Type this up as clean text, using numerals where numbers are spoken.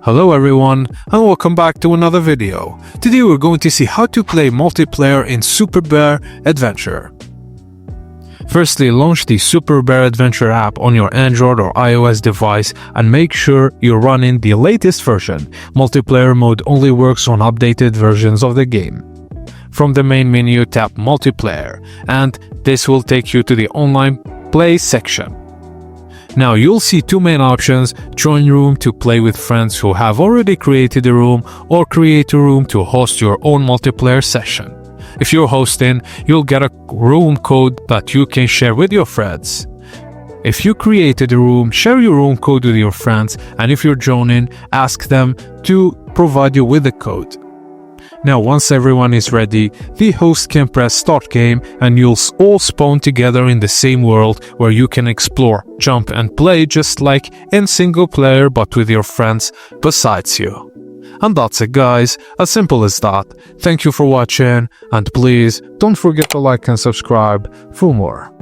Hello everyone and welcome back to another video. Today we're going to see how to play multiplayer in Super Bear Adventure. Firstly, launch the Super Bear Adventure app on your Android or iOS device and make sure you're running the latest version. Multiplayer mode only works on updated versions of the game. From the main menu, tap Multiplayer and this will take you to the online play section. Now you'll see two main options: join room to play with friends who have already created a room, or create a room to host your own multiplayer session. If you're hosting, you'll get a room code that you can share with your friends. If you created a room, share your room code with your friends, and if you're joining, ask them to provide you with the code. Now once everyone is ready, the host can press start game and you'll all spawn together in the same world where you can explore, jump and play just like in single player but with your friends besides you. And that's it guys, as simple as that. Thank you for watching and please don't forget to like and subscribe for more.